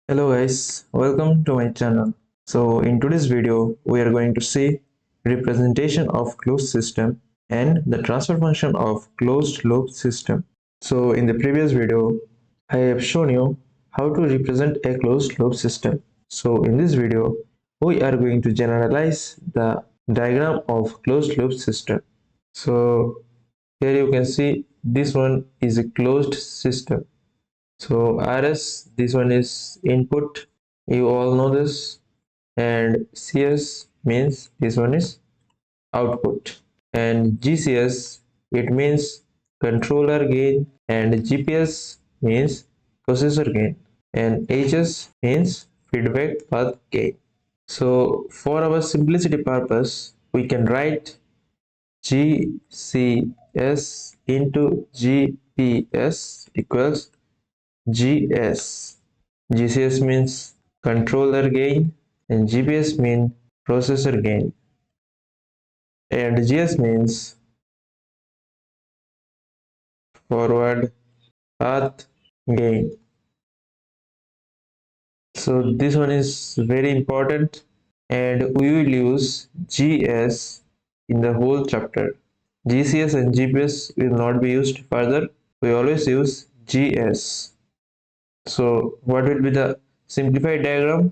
Hello guys, welcome to my channel. So in today's video, we are going to see representation of closed system and the transfer function of closed loop system. So in the previous video, I have shown you how to represent a closed loop system. So in this video, we are going to generalize the diagram of closed loop system. So here you can see this one is a closed system. So RS, this one is input, you all know this, and CS means this one is output, and GCS it means controller gain, and GPS means processor gain, and HS means feedback path gain. So for our simplicity purpose, we can write GCS into GPS equals GS. GCS means controller gain and GPS means processor gain, and GS means forward path gain. So this one is very important and we will use GS in the whole chapter. GCS and GPS will not be used further. We always use GS. So what will be the simplified diagram?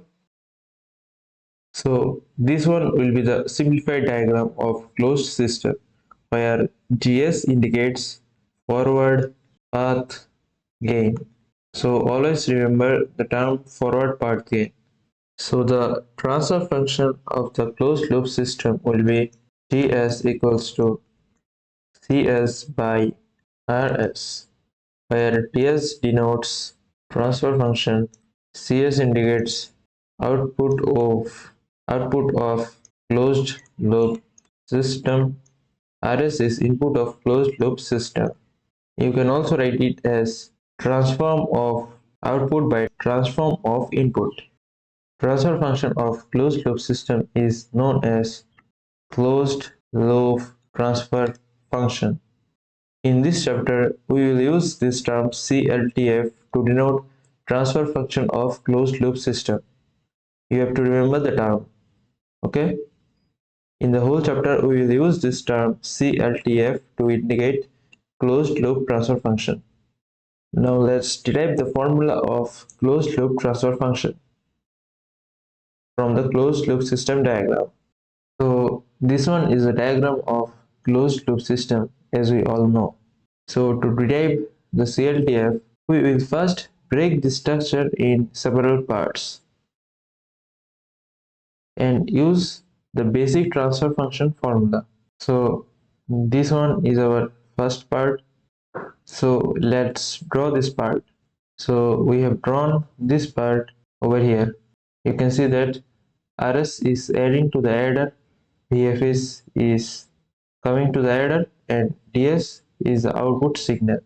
So this one will be the simplified diagram of closed system where GS indicates forward path gain. So always remember the term forward path gain. So the transfer function of the closed loop system will be GS equals to CS by RS, where TS denotes transfer function, CS indicates output of closed loop system, RS is input of closed loop system. You can also write it as transform of output by transform of input. Transfer function of closed loop system is known as closed loop transfer function. In this chapter, we will use this term CLTF to denote transfer function of closed loop system. You have to remember the term. Okay. In the whole chapter, we will use this term CLTF to indicate closed loop transfer function. Now let's derive the formula of closed loop transfer function from the closed loop system diagram. So this one is a diagram of closed loop system as we all know. So to derive the CLTF, we will first break the structure in several parts and use the basic transfer function formula. So this one is our first part. So let's draw this part. So we have drawn this part over here. You can see that RS is adding to the adder, VFS is coming to the adder, and DS is the output signal.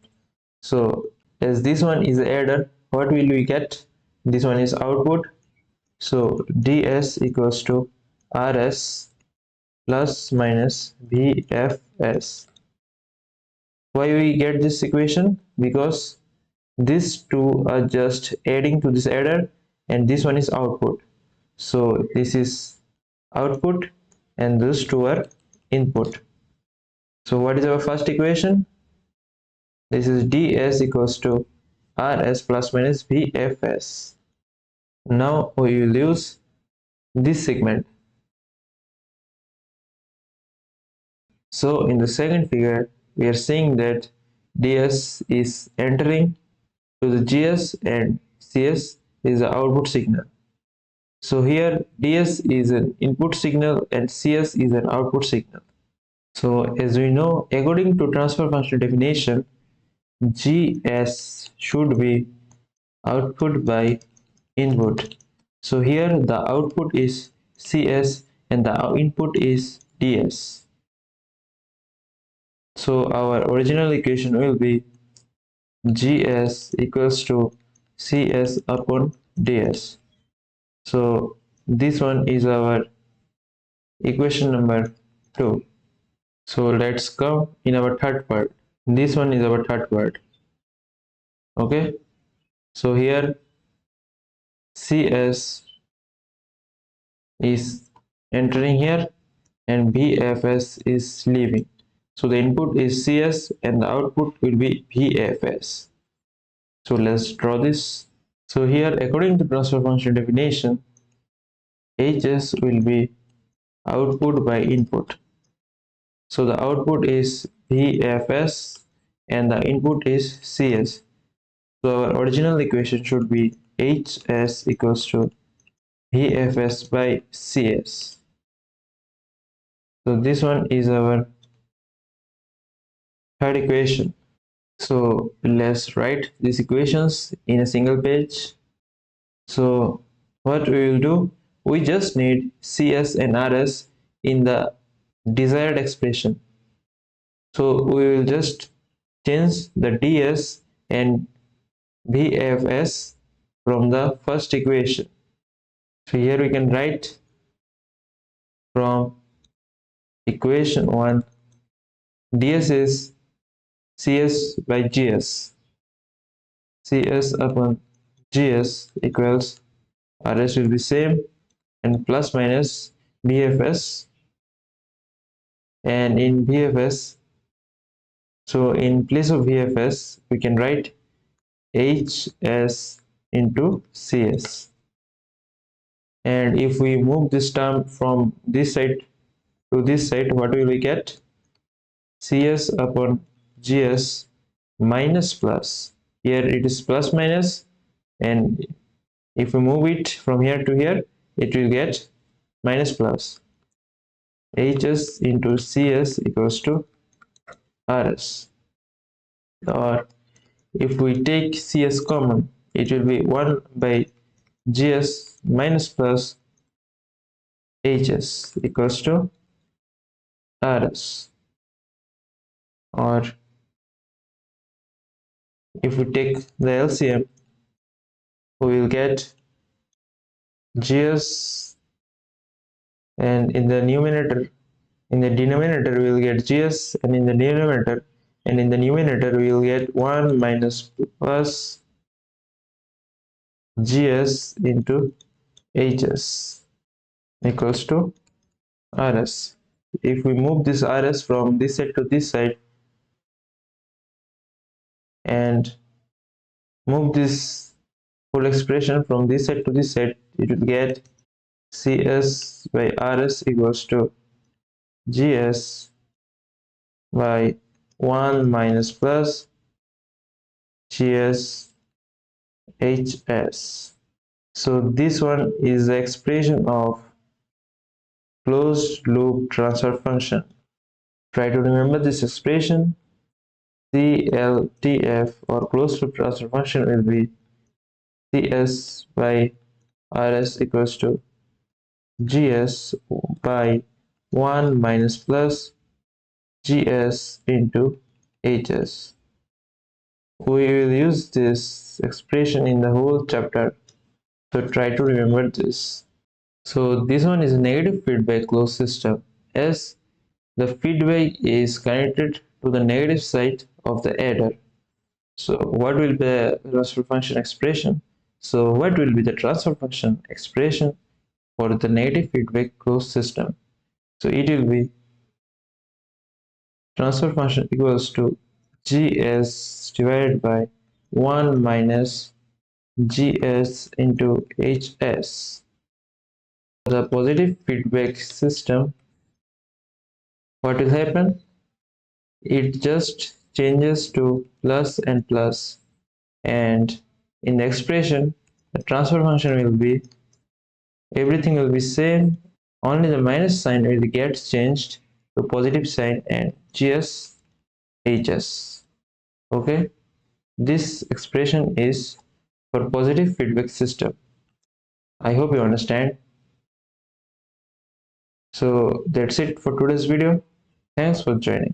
So as this one is the adder, what will we get? This one is output. So DS equals to RS plus minus VFS. Why we get this equation? Because these two are just adding to this adder and this one is output. So this is output and these two are input. So what is our first equation? This is ds equals to rs plus minus vfs. Now we will use this segment. So in the second figure, we are seeing that ds is entering to the gs and cs is the output signal. So here ds is an input signal and cs is an output signal. So as we know, according to transfer function definition, gs should be output by input. So here the output is cs and the input is ds. So our original equation will be gs equals to cs upon ds. So this one is our equation number 2. So let's come in our third part. This one is our third part. Okay. So here CS is entering here and VFS is leaving. So the input is CS and the output will be VFS. So let's draw this. So here, according to transfer function definition, HS will be output by input. So the output is VFS and the input is CS. So our original equation should be HS equals to VFS by CS. So this one is our third equation. So let's write these equations in a single page. So what we will do, we just need CS and RS in the desired expression. So we will just change the DS and VFS from the first equation. So here we can write from equation 1, DS is CS by GS. CS upon GS equals RS will be same and plus minus VFS, and in VFS, so in place of VFS we can write HS into CS, and if we move this term from this side to this side, what will we get? CS upon GS minus plus, here it is plus minus, and if we move it from here to here, it will get minus plus. HS into CS equals to RS, or if we take CS common, it will be 1 by GS minus plus HS equals to RS, or if we take the LCM, we will get GS, and in the denominator we will get GS, and in the numerator we will get 1 minus plus GS into HS equals to RS. If we move this RS from this side to this side and move this whole expression from this side to this side, it will get CS by RS equals to GS by 1 minus plus GS HS. So this one is the expression of closed loop transfer function. Try to remember this expression. CLTF or closed loop transfer function will be CS by RS equals to GS by 1 minus plus GS into HS. We will use this expression in the whole chapter, so try to remember this. So this one is a negative feedback closed system, as the feedback is connected to the negative side of the adder. So what will be the transfer function expression? So what will be the transfer function expression for the negative feedback closed system? So it will be transfer function equals to GS divided by 1 minus GS into HS. The positive feedback system, what will happen? It just changes to plus and plus, and in the expression the transfer function will be, everything will be same, only the minus sign will get changed to positive sign and GS HS. Okay, this expression is for positive feedback system. I hope you understand. So that's it for today's video. Thanks for joining.